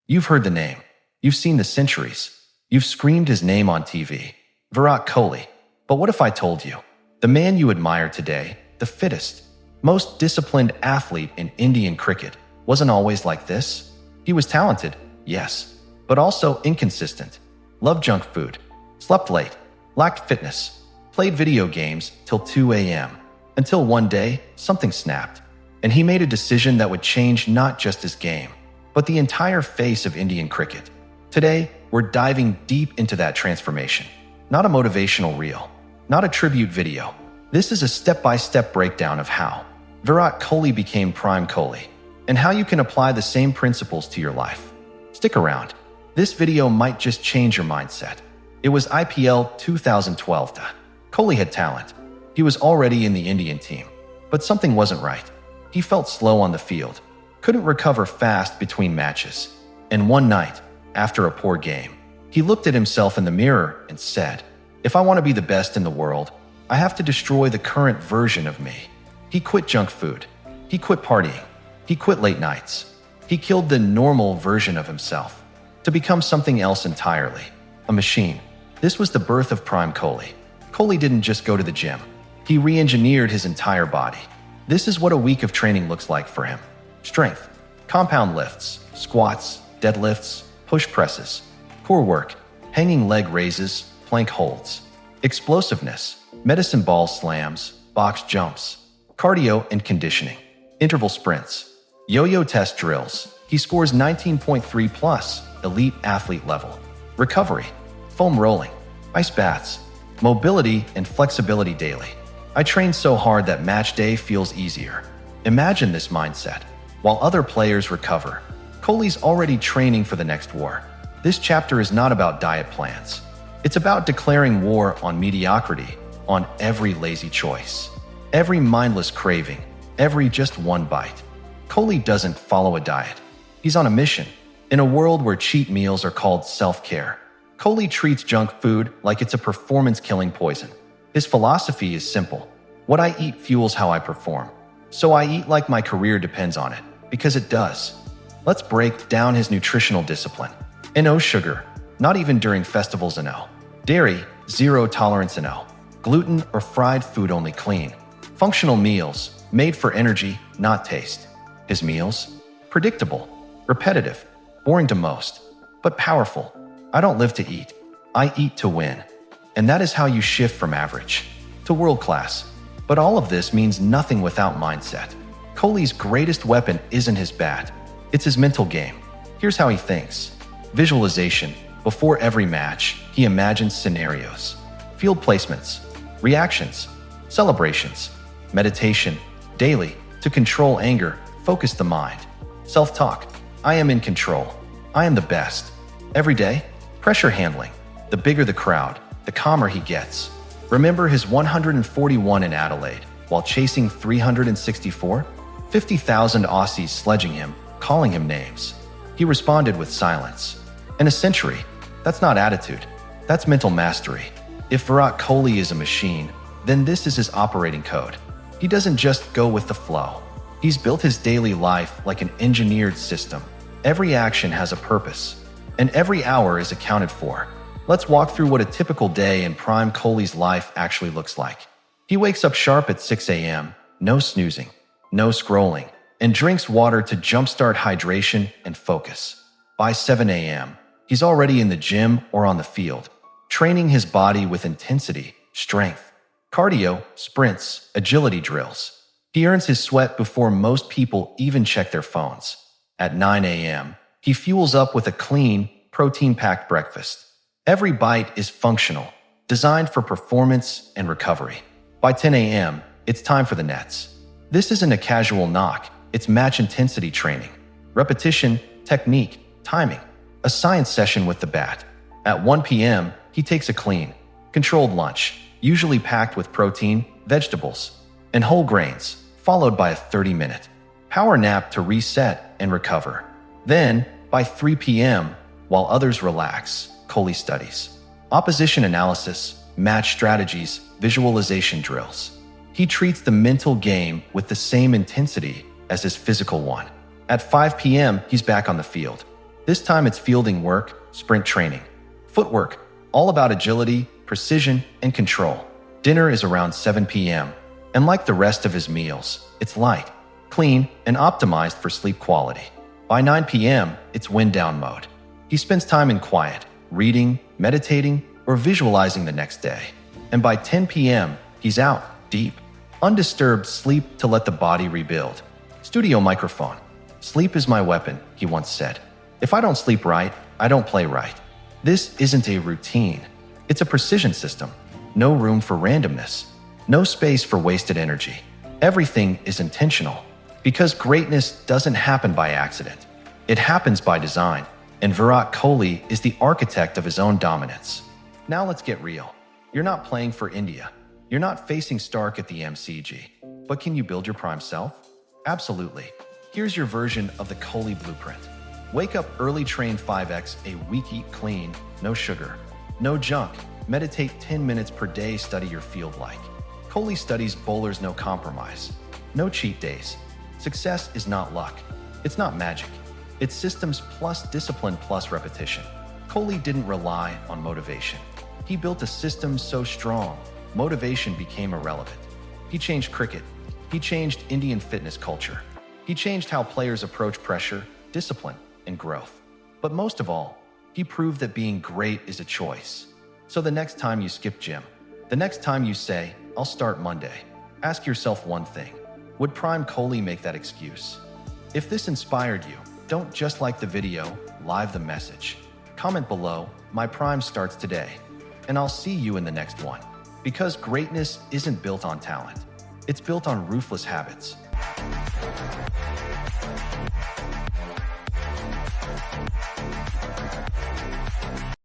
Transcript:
You've heard the name. You've seen the centuries. You've screamed his name on TV. Virat Kohli. But what if I told you? The man you admire today, the fittest, most disciplined athlete in Indian cricket, wasn't always like this. He was talented, yes, but also inconsistent. Loved junk food. Slept late. Lacked fitness. Played video games till 2 a.m. Until one day, something snapped. And he made a decision that would change not just his game, but the entire face of Indian cricket. Today, we're diving deep into that transformation. Not a motivational reel, not a tribute video. This is a step-by-step breakdown of how Virat Kohli became Prime Kohli, and how you can apply the same principles to your life. Stick around. This video might just change your mindset. It was IPL 2012. Kohli had talent. He was already in the Indian team, but something wasn't right. He felt slow on the field, couldn't recover fast between matches. And one night, after a poor game, he looked at himself in the mirror and said, "If I want to be the best in the world, I have to destroy the current version of me." He quit junk food. He quit partying. He quit late nights. He killed the normal version of himself to become something else entirely, a machine. This was the birth of Prime Kohli. Kohli didn't just go to the gym. He re-engineered his entire body. This is what a week of training looks like for him. Strength, compound lifts, squats, deadlifts, push presses, core work, hanging leg raises, plank holds. Explosiveness, medicine ball slams, box jumps, cardio and conditioning, interval sprints, yo-yo test drills. He scores 19.3 plus, elite athlete level. Recovery, foam rolling, ice baths, mobility and flexibility daily. I train so hard that match day feels easier. Imagine this mindset. While other players recover, Kohli's already training for the next war. This chapter is not about diet plans. It's about declaring war on mediocrity, on every lazy choice, every mindless craving, every just one bite. Kohli doesn't follow a diet. He's on a mission. In a world where cheat meals are called self-care, Kohli treats junk food like it's a performance-killing poison. His philosophy is simple. What I eat fuels how I perform. So I eat like my career depends on it, because it does. Let's break down his nutritional discipline. No sugar, not even during festivals. No dairy, zero tolerance. No gluten or fried food, only clean. Functional meals, made for energy, not taste. His meals? Predictable, repetitive, boring to most, but powerful. I don't live to eat. I eat to win. And that is how you shift from average to world class. But all of this means nothing without mindset. Kohli's greatest weapon isn't his bat. It's his mental game. Here's how he thinks. Visualization. Before every match, he imagines scenarios, field placements, reactions, celebrations, meditation, daily, to control anger, focus the mind. Self-talk. I am in control. I am the best. Every day, pressure handling. The bigger the crowd, the calmer he gets. Remember his 141 in Adelaide, while chasing 364? 50,000 Aussies sledging him, calling him names. He responded with silence. In a century, that's not attitude. That's mental mastery. If Virat Kohli is a machine, then this is his operating code. He doesn't just go with the flow. He's built his daily life like an engineered system. Every action has a purpose, and every hour is accounted for. Let's walk through what a typical day in Prime Kohli's life actually looks like. He wakes up sharp at 6 a.m., no snoozing, no scrolling, and drinks water to jumpstart hydration and focus. By 7 a.m., he's already in the gym or on the field, training his body with intensity, strength, cardio, sprints, agility drills. He earns his sweat before most people even check their phones. At 9 a.m., he fuels up with a clean, protein-packed breakfast. Every bite is functional, designed for performance and recovery. By 10 a.m., it's time for the nets. This isn't a casual knock, it's match intensity training. Repetition, technique, timing. A science session with the bat. At 1 p.m., he takes a clean, controlled lunch, usually packed with protein, vegetables, and whole grains, followed by a 30-minute power nap to reset and recover. Then, by 3 p.m., while others relax, Kohli studies opposition analysis, match strategies, visualization drills. He treats the mental game with the same intensity as his physical one. At 5 p.m., he's back on the field. This time it's fielding work, sprint training, footwork, all about agility, precision, and control. Dinner is around 7 p.m., and like the rest of his meals, it's light, clean, and optimized for sleep quality. By 9 p.m., it's wind-down mode. He spends time in quiet, reading, meditating, or visualizing the next day. And by 10 p.m., he's out, deep, undisturbed sleep to let the body rebuild. Studio microphone. Sleep is my weapon, he once said. If I don't sleep right, I don't play right. This isn't a routine. It's a precision system. No room for randomness. No space for wasted energy. Everything is intentional. Because greatness doesn't happen by accident. It happens by design. And Virat Kohli is the architect of his own dominance. Now let's get real. You're not playing for India. You're not facing Stark at the MCG. But can you build your prime self? Absolutely. Here's your version of the Kohli blueprint. Wake up early, train 5x a week, eat clean, no sugar, no junk, meditate 10 minutes per day, study your field like. Kohli studies bowlers, no compromise, no cheat days. Success is not luck. It's not magic. It's systems plus discipline plus repetition. Kohli didn't rely on motivation. He built a system so strong, motivation became irrelevant. He changed cricket. He changed Indian fitness culture. He changed how players approach pressure, discipline, and growth. But most of all, he proved that being great is a choice. So the next time you skip gym, the next time you say, I'll start Monday, ask yourself one thing. Would Prime Kohli make that excuse? If this inspired you, don't just like the video, live the message. Comment below, my prime starts today. And I'll see you in the next one. Because greatness isn't built on talent. It's built on ruthless habits.